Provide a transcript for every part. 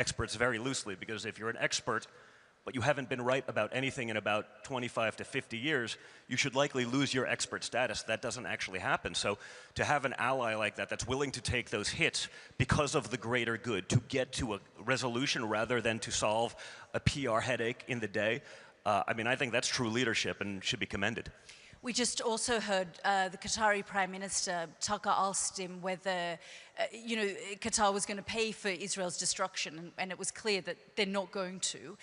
experts very loosely, because if you're an expert but you haven't been right about anything in about 25 to 50 years, you should likely lose your expert status. That doesn't actually happen. So to have an ally like that that's willing to take those hits because of the greater good, to get to a resolution rather than to solve a PR headache in the day, I mean, I think that's true leadership and should be commended. We just also heard the Qatari Prime Minister, Tucker, asked him whether, Qatar was going to pay for Israel's destruction, and it was clear that they're not going to.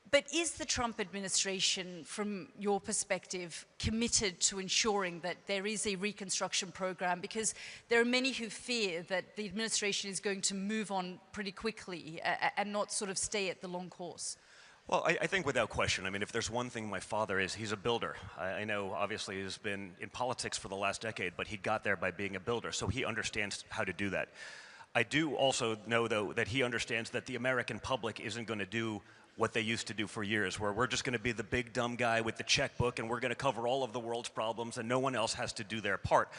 But is the Trump administration, from your perspective, committed to ensuring that there is a reconstruction program? Because there are many who fear that the administration is going to move on pretty quickly and not sort of stay at the long course. Well, I think without question, I mean, if there's one thing my father is, he's a builder. I know, obviously, he's been in politics for the last decade, but he got there by being a builder, so he understands how to do that. I do also know, though, that he understands that the American public isn't going to do what they used to do for years, where we're just going to be the big dumb guy with the checkbook and we're going to cover all of the world's problems and no one else has to do their part.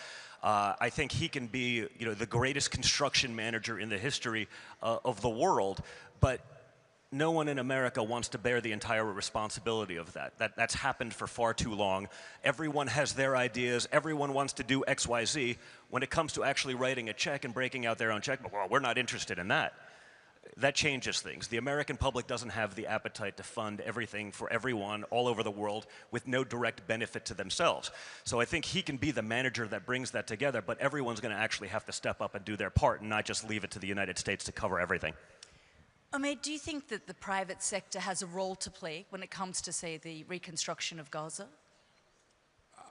I think he can be, the greatest construction manager in the history of the world, but no one in America wants to bear the entire responsibility of that. That's happened for far too long. Everyone has their ideas. Everyone wants to do X, Y, Z. When it comes to actually writing a check and breaking out their own checkbook, well, we're not interested in that. That changes things. The American public doesn't have the appetite to fund everything for everyone all over the world with no direct benefit to themselves. So I think he can be the manager that brings that together, but everyone's going to actually have to step up and do their part and not just leave it to the United States to cover everything. Omer, do you think that the private sector has a role to play when it comes to, say, the reconstruction of Gaza?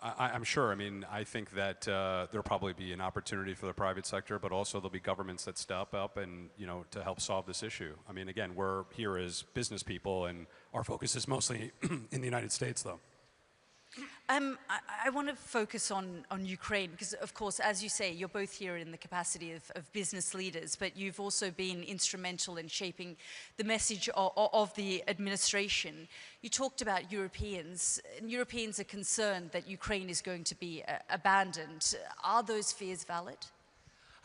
I'm sure. I mean, I think that there'll probably be an opportunity for the private sector, but also there'll be governments that step up and, to help solve this issue. I mean, again, we're here as business people, and our focus is mostly in the United States, though. I want to focus on Ukraine because, of course, as you say, you're both here in the capacity of business leaders, but you've also been instrumental in shaping the message of the administration. You talked about Europeans, and Europeans are concerned that Ukraine is going to be abandoned. Are those fears valid?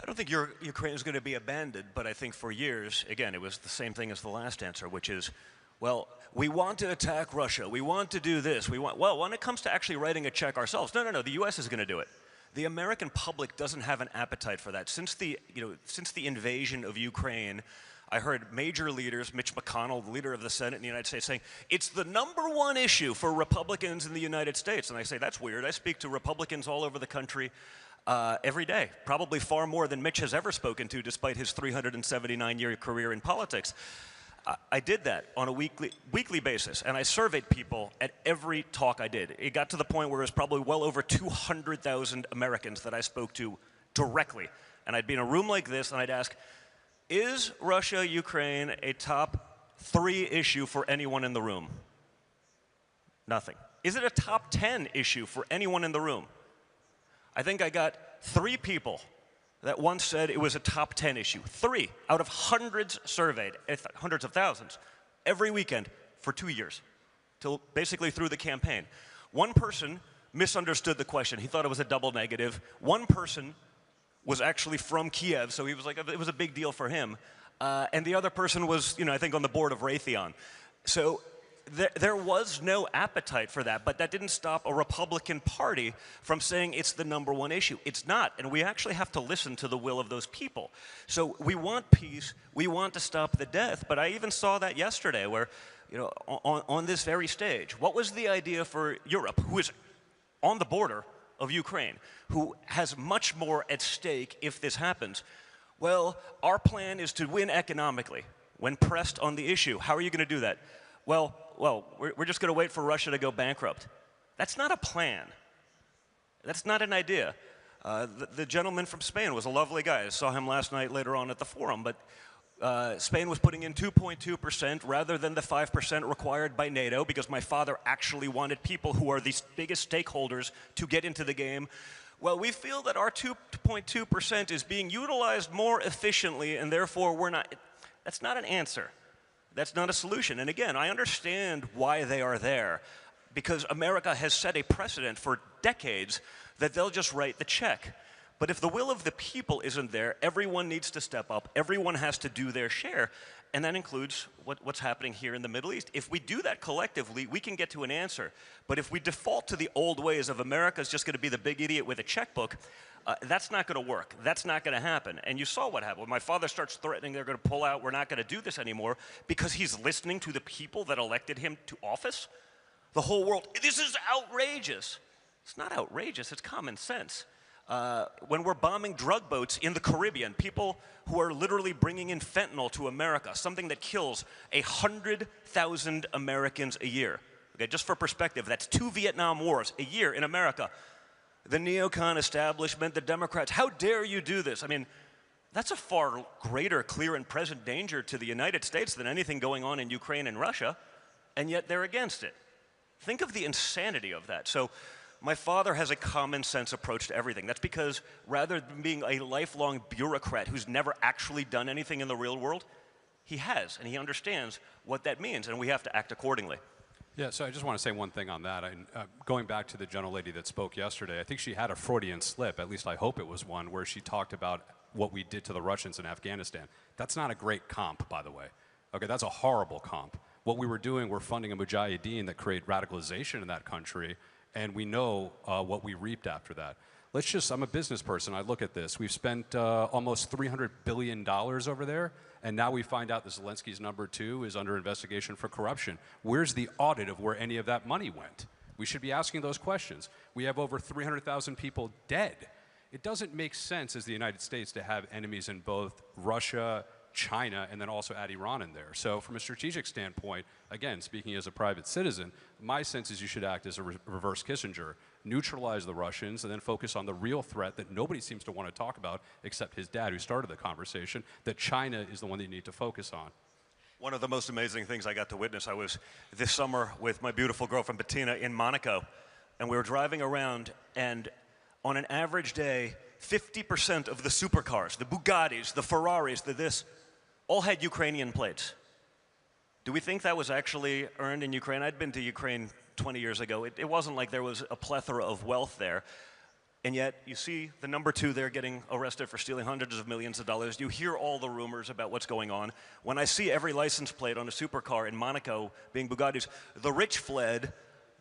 I don't think Ukraine is going to be abandoned, but I think for years, again, it was the same thing as the last answer, which is, well, we want to attack Russia. We want to do this. Well, when it comes to actually writing a check ourselves, no, the U.S. is going to do it. The American public doesn't have an appetite for that. Since the invasion of Ukraine, I heard major leaders, Mitch McConnell, the leader of the Senate in the United States, saying, it's the #1 issue for Republicans in the United States. And I say, that's weird. I speak to Republicans all over the country every day, probably far more than Mitch has ever spoken to, despite his 379-year career in politics. I did that on a weekly basis, and I surveyed people at every talk I did. It got to the point where it was probably well over 200,000 Americans that I spoke to directly. And I'd be in a room like this, and I'd ask, is Russia-Ukraine a top 3 issue for anyone in the room? Nothing. Is it a top 10 issue for anyone in the room? I think I got 3 people that once said it was a top 10 issue. 3 out of hundreds surveyed, hundreds of thousands, every weekend for 2 years, till basically through the campaign. One person misunderstood the question. He thought it was a double negative. One person was actually from Kiev, so he was like, it was a big deal for him. And the other person was, I think on the board of Raytheon. So there was no appetite for that, but that didn't stop a Republican Party from saying it's the #1 issue. It's not, and we actually have to listen to the will of those people. So we want peace, we want to stop the death, but I even saw that yesterday where, on this very stage, what was the idea for Europe, who is on the border of Ukraine, who has much more at stake if this happens? Well, our plan is to win economically when pressed on the issue. How are you going to do that? Well, we're just going to wait for Russia to go bankrupt. That's not a plan. That's not an idea. The gentleman from Spain was a lovely guy. I saw him last night later on at the forum, but Spain was putting in 2.2% rather than the 5% required by NATO because my father actually wanted people who are the biggest stakeholders to get into the game. Well, we feel that our 2.2% is being utilized more efficiently, and therefore we're not. That's not an answer. That's not a solution. And again, I understand why they are there, because America has set a precedent for decades that they'll just write the check. But if the will of the people isn't there, everyone needs to step up, everyone has to do their share. and that includes what's happening here in the Middle East. If we do that collectively, we can get to an answer. But if we default to the old ways of America's just going to be the big idiot with a checkbook, that's not going to work. That's not going to happen. And you saw what happened. When my father starts threatening they're going to pull out, we're not going to do this anymore, because he's listening to the people that elected him to office. The whole world, this is outrageous. It's not outrageous, it's common sense. When we're bombing drug boats in the Caribbean, people who are literally bringing in fentanyl to America, something that kills 100,000 Americans a year. Okay, just for perspective, that's 2 Vietnam Wars a year in America. The neocon establishment, the Democrats, how dare you do this? I mean, that's a far greater, clear and present danger to the United States than anything going on in Ukraine and Russia, and yet they're against it. Think of the insanity of that. So, my father has a common sense approach to everything. That's because rather than being a lifelong bureaucrat who's never actually done anything in the real world, he has, and he understands what that means, and we have to act accordingly. Yeah, so I just want to say one thing on that. Going back to the gentlelady that spoke yesterday, I think she had a Freudian slip, at least I hope it was one, where she talked about what we did to the Russians in Afghanistan. That's not a great comp, by the way. Okay, that's a horrible comp. What we were doing, we're funding a mujahideen that create radicalization in that country, and we know what we reaped after that. I'm a business person, I look at this. We've spent almost $300 billion over there, and now we find out that Zelenskyy's #2 is under investigation for corruption. Where's the audit of where any of that money went? We should be asking those questions. We have over 300,000 people dead. It doesn't make sense as the United States to have enemies in both Russia, China, and then also add Iran in there. So from a strategic standpoint, again, speaking as a private citizen, my sense is you should act as a reverse Kissinger, neutralize the Russians, and then focus on the real threat that nobody seems to want to talk about except his dad, who started the conversation, that China is the one that you need to focus on. One of the most amazing things I got to witness, I was this summer with my beautiful girlfriend Bettina in Monaco, and we were driving around, and on an average day, 50% of the supercars, the Bugattis, the Ferraris, the this, all had Ukrainian plates. Do we think that was actually earned in Ukraine? I'd been to Ukraine 20 years ago. It wasn't like there was a plethora of wealth there. And yet, you see the #2 there getting arrested for stealing hundreds of millions of dollars. You hear all the rumors about what's going on. When I see every license plate on a supercar in Monaco being Bugattis, the rich fled.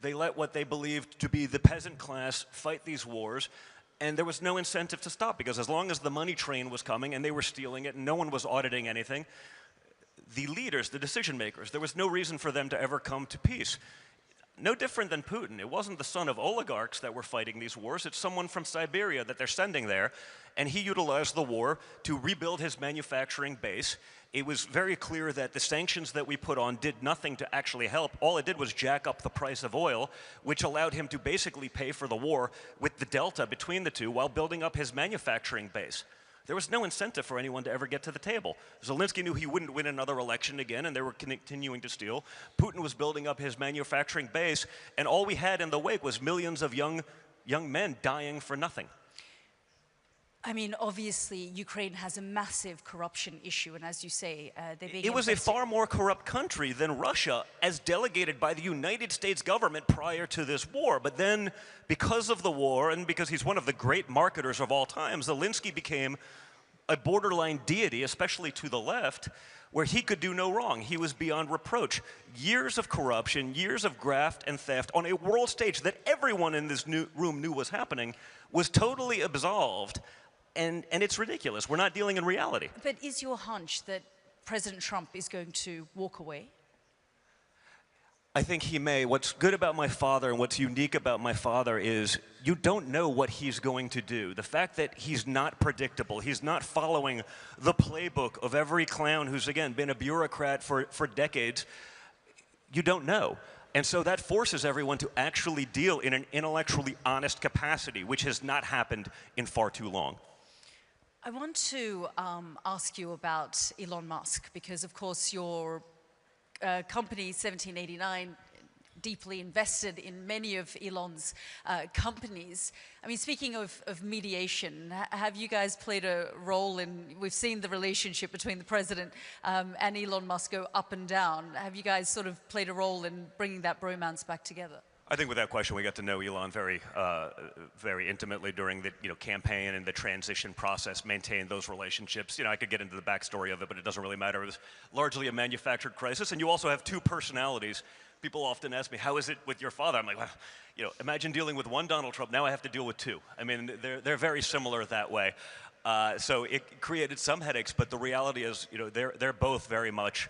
They let what they believed to be the peasant class fight these wars. And there was no incentive to stop, because as long as the money train was coming and they were stealing it and no one was auditing anything, the leaders, the decision makers, there was no reason for them to ever come to peace. No different than Putin. It wasn't the son of oligarchs that were fighting these wars. It's someone from Siberia that they're sending there. And he utilized the war to rebuild his manufacturing base. It was very clear that the sanctions that we put on did nothing to actually help. All it did was jack up the price of oil, which allowed him to basically pay for the war with the delta between the two while building up his manufacturing base. There was no incentive for anyone to ever get to the table. Zelensky knew he wouldn't win another election again, and they were continuing to steal. Putin was building up his manufacturing base, and all we had in the wake was millions of young men dying for nothing. I mean, obviously, Ukraine has a massive corruption issue, and as you say, it was a far more corrupt country than Russia, as delegated by the United States government prior to this war. But then, because of the war, and because he's one of the great marketers of all time, Zelensky became a borderline deity, especially to the left, where he could do no wrong. He was beyond reproach. Years of corruption, years of graft and theft on a world stage that everyone in this room knew was happening, was totally absolved. And it's ridiculous. We're not dealing in reality. But is your hunch that President Trump is going to walk away? I think he may. What's good about my father and what's unique about my father is you don't know what he's going to do. The fact that he's not predictable, he's not following the playbook of every clown who's, again, been a bureaucrat for decades, you don't know. And so that forces everyone to actually deal in an intellectually honest capacity, which has not happened in far too long. I want to ask you about Elon Musk, because of course your company 1789 deeply invested in many of Elon's companies. I mean, speaking of mediation, have you guys played a role in, we've seen the relationship between the president and Elon Musk go up and down. Have you guys sort of played a role in bringing that bromance back together? I think without question we got to know Elon very intimately during the campaign and the transition process, maintained those relationships. I could get into the backstory of it, but it doesn't really matter. It was largely a manufactured crisis, and you also have two personalities. People often ask me, how is it with your father? I'm like, well, imagine dealing with one Donald Trump, now I have to deal with two. I mean, they're very similar that way. So it created some headaches, but the reality is, they're both very much